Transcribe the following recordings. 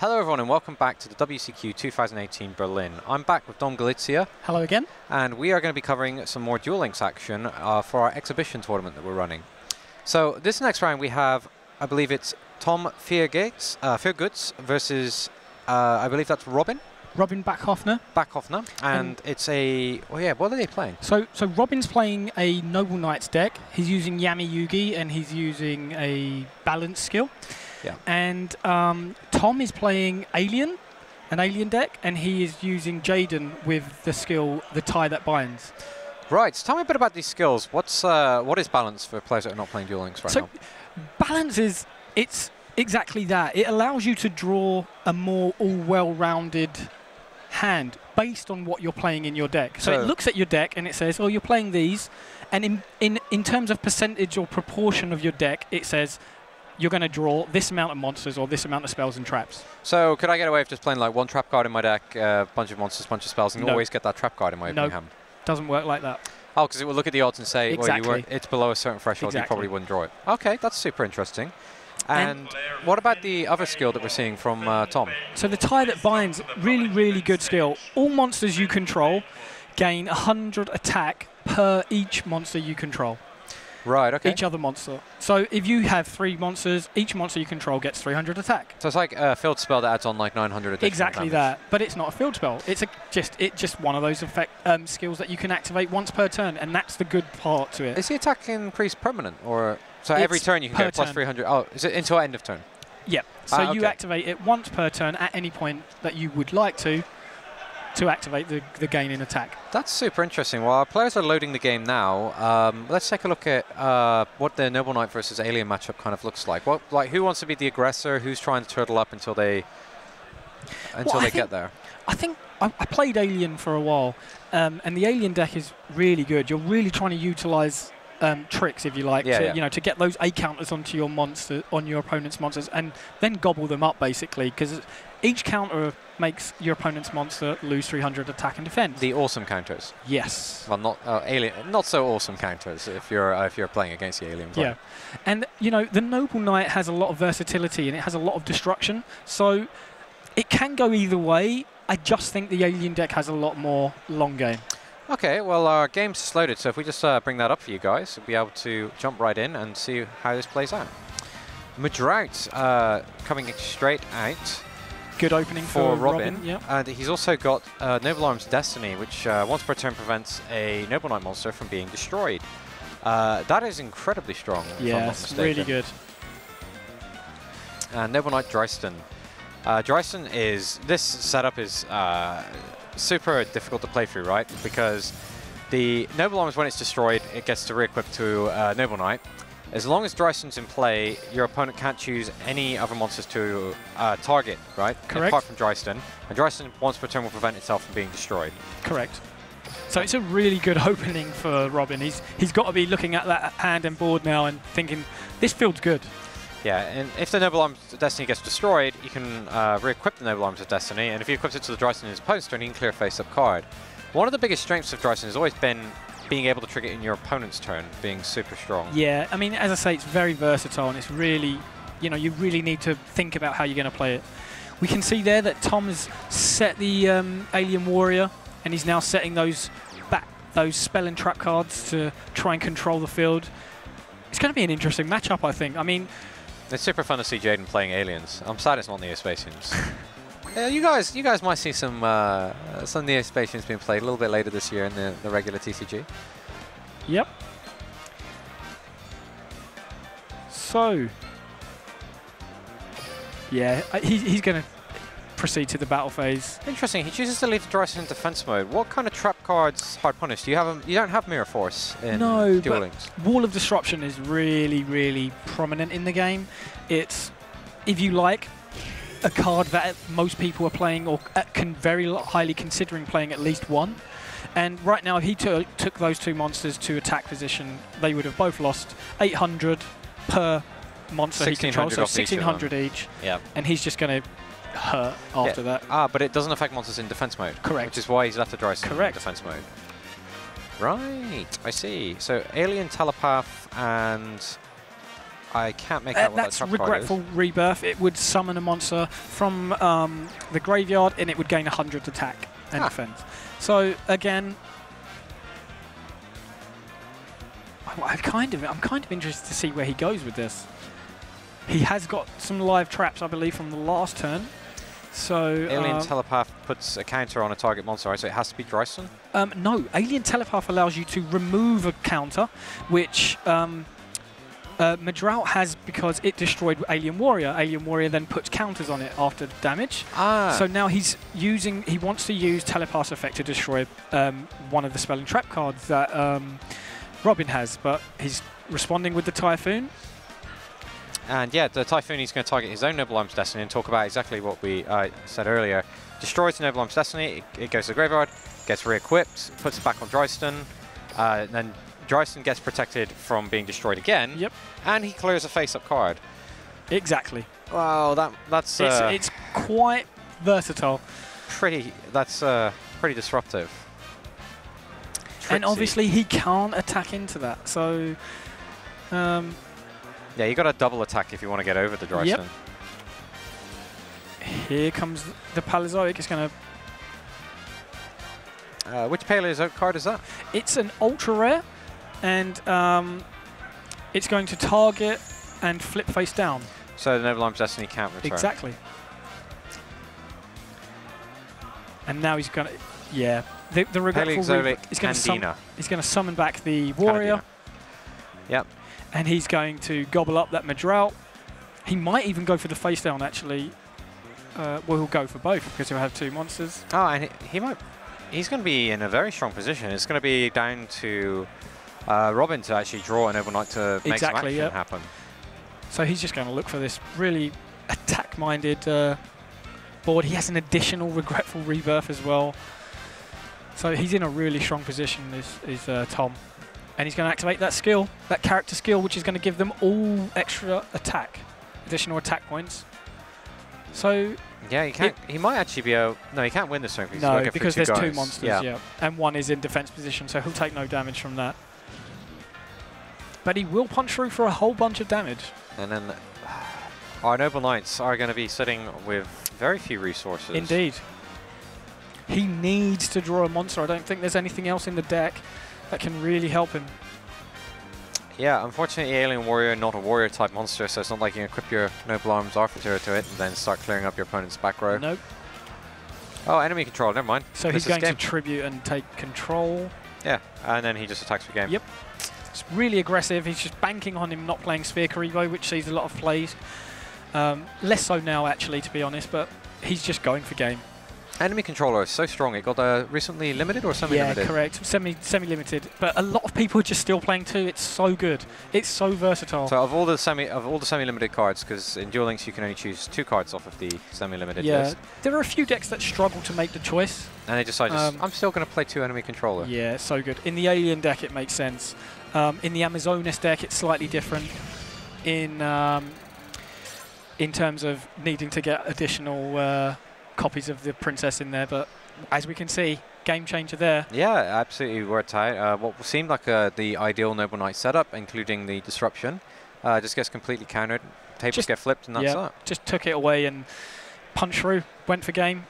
Hello everyone and welcome back to the WCQ 2018 Berlin. I'm back with Dom Galizia. Hello again. And we are going to be covering some more Duel Links action for our exhibition tournament that we're running. So this next round we have, I believe it's Tom Viergutz versus, I believe that's Robin Bachofner. And it's a, oh yeah, what are they playing? So Robin's playing a Noble Knights deck. He's using Yami Yugi and he's using a balance skill. Yeah. And Tom is playing an alien deck, and he is using Jaden with the skill, the tie that binds. Right, so tell me a bit about these skills. What is balance for players that are not playing Duel Links right now? Balance it's exactly that. It allows you to draw a more well-rounded hand based on what you're playing in your deck. So it looks at your deck and it says, oh, you're playing these, and in terms of percentage or proportion of your deck, it says you're going to draw this amount of monsters or this amount of spells and traps. So could I get away with just playing like one trap card in my deck, a bunch of monsters, bunch of spells, and always get that trap card in my opening hand? Doesn't work like that. Oh, because it will look at the odds and say, exactly. well, it's below a certain threshold, you probably wouldn't draw it. Okay, that's super interesting. And what about the other skill that we're seeing from Tom? So the tie that binds, really, really good skill. All monsters you control gain 100 attack per each monster you control. Right, okay. Each other monster. So if you have 3 monsters, each monster you control gets 300 attack. So it's like a field spell that adds on like 900 additional Exactly damage. that, but it's not a field spell. It's just one of those skills that you can activate once per turn, and that's the good part to it. Is the attack increase permanent, or so every turn you can get plus 300? Oh, is it until end of turn? Yeah. So you activate it once per turn at any point that you would like to activate the gain in attack. That's super interesting. While our players are loading the game now, let's take a look at what the Noble Knight versus Alien matchup kind of looks like. Who wants to be the aggressor? Who's trying to turtle up until they get there? I think I played Alien for a while, and the Alien deck is really good. You're really trying to utilize tricks, if you like, to get those A counters onto your your opponent's monsters, and then gobble them up basically, because each counter makes your opponent's monster lose 300 attack and defense. The awesome counters. Yes. Well, not so awesome counters if you're playing against the alien player. Yeah, and the Noble Knight has a lot of versatility and it has a lot of destruction, so it can go either way. I just think the alien deck has a lot more long game. Okay, well, our game's loaded, so if we just bring that up for you guys, we'll be able to jump right in and see how this plays out. Madrout coming straight out. Good opening for Robin. Yep. And he's also got Noble Arm's Destiny, which once per turn prevents a Noble Knight monster from being destroyed. That is incredibly strong, if I'm not mistaken. Really good. Noble Knight Dreisten. This setup is super difficult to play through, right? Because the Noble Arms, when it's destroyed, it gets to re-equip to Noble Knight. As long as Dreisten's in play, your opponent can't choose any other monsters to target, right? Correct. Apart from Dreisten. And Dreisten, once per turn, will prevent itself from being destroyed. Correct. So it's a really good opening for Robin. He's got to be looking at that hand and board now and thinking, this feels good. Yeah, and if the Noble Arms of Destiny gets destroyed, you can re-equip the Noble Arms of Destiny, and if you equip it to the Dreisten in his opponent's turn, he can clear a face-up card. One of the biggest strengths of Dreisten has always been being able to trigger it in your opponent's turn, being super strong. Yeah, I mean, as I say, it's very versatile, and it's really, you really need to think about how you're going to play it. We can see there that Tom has set the Alien Warrior, and he's now setting those spell and trap cards to try and control the field. It's going to be an interesting matchup, I think. I mean, it's super fun to see Jaden playing aliens. I'm sad it's not Neospatians. You guys might see some Neospatians being played a little bit later this year in the regular TCG. Yep. So, yeah, he's going to proceed to the battle phase. Interesting. He chooses to leave the Dreisten in defense mode. What kind of trap cards hard punish? Do you have? You don't have Mirror Force in Duel Links. Wall of Disruption is really, really prominent in the game. It's, if you like, a card that most people are playing or can very highly considering playing at least one. And right now, if he took those 2 monsters to attack position, they would have both lost 800 per monster he controls, so 1,600 each. Yeah. And he's just going to hurt after that. But it doesn't affect monsters in defense mode. Correct. Which is why he's left the Dreisten in defense mode. Right, I see. So Alien Telepath and I can't make out what that that's trap card is. Regretful Rebirth. It would summon a monster from the graveyard, and it would gain 100 attack and defense. So again, I'm kind of interested to see where he goes with this. He has got some live traps, I believe, from the last turn. So Alien Telepath puts a counter on a target monster, right? So it has to be Dryston? No, Alien Telepath allows you to remove a counter, which Madrout has because it destroyed Alien Warrior. Alien Warrior then puts counters on it after damage. So now he wants to use Telepath's effect to destroy one of the spell and trap cards that Robin has, but he's responding with the Typhoon. And yeah, the Typhoon, he's going to target his own Noble Arms Destiny and talk about exactly what we said earlier. Destroys the Noble Arms Destiny, it goes to the graveyard, gets re-equipped, puts it back on Dryston, then Dryston gets protected from being destroyed again. Yep. And he clears a face-up card. Exactly. Wow, that's it's quite versatile. That's pretty disruptive. And obviously he can't attack into that, so yeah, you got to double attack if you want to get over the Dryston. Yep. Here comes the Paleozoic. It's going to... which Paleozoic card is that? It's an ultra rare, and it's going to target and flip face down. So the Noble Arms Destiny can't return. Exactly. And now he's going to... Yeah. The Regretful Paleozoic he's going to summon back the Warrior. Yep. And he's going to gobble up that Madrout. He might even go for the face down, actually. Well, he'll go for both because he'll have two monsters. Oh, and he's going to be in a very strong position. It's going to be down to Robin to actually draw an overnight to make some action happen. So he's just going to look for this really attack-minded board. He has an additional Regretful Rebirth as well. So he's in a really strong position, is Tom. And he's going to activate that skill, that character skill, which is going to give them all extra attack, additional attack points. So yeah, he might actually be able... No, he can't win this turn because there's two monsters, yeah. And one is in defense position, so he'll take no damage from that. But he will punch through for a whole bunch of damage. And then our Noble Knights are going to be sitting with very few resources. Indeed. He needs to draw a monster. I don't think there's anything else in the deck that can really help him. Yeah, unfortunately, Alien Warrior, not a warrior type monster, so it's not like you can equip your Noble Arms Arthur to it and then start clearing up your opponent's back row. Nope. Oh, enemy control, never mind. So he's going to tribute and take control. Yeah, and then he just attacks for game. Yep. It's really aggressive. He's just banking on him not playing Sphere Karibo, which sees a lot of plays. Less so now, actually, to be honest, but he's just going for game. Enemy controller is so strong. It got recently limited or semi-limited? Yeah, correct. Semi-limited. But a lot of people are just still playing too. It's so good. It's so versatile. So of all the semi-limited cards, because in Duel Links you can only choose 2 cards off of the semi-limited list. There are a few decks that struggle to make the choice. And they decide, I'm still going to play 2 enemy controller. Yeah, so good. In the Alien deck, it makes sense. In the Amazonas deck, it's slightly different. In terms of needing to get additional copies of the Princess in there, but as we can see, game changer there. Yeah, absolutely worked out. What seemed like the ideal Noble Knight setup, including the disruption, just gets completely countered. Tables get flipped, and that's that. Just took it away and punched through, went for game,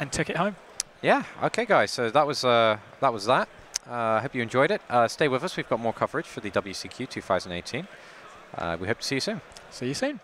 and took it home. Yeah. Okay, guys. So that was that. I hope you enjoyed it. Stay with us. We've got more coverage for the WCQ 2018. We hope to see you soon. See you soon.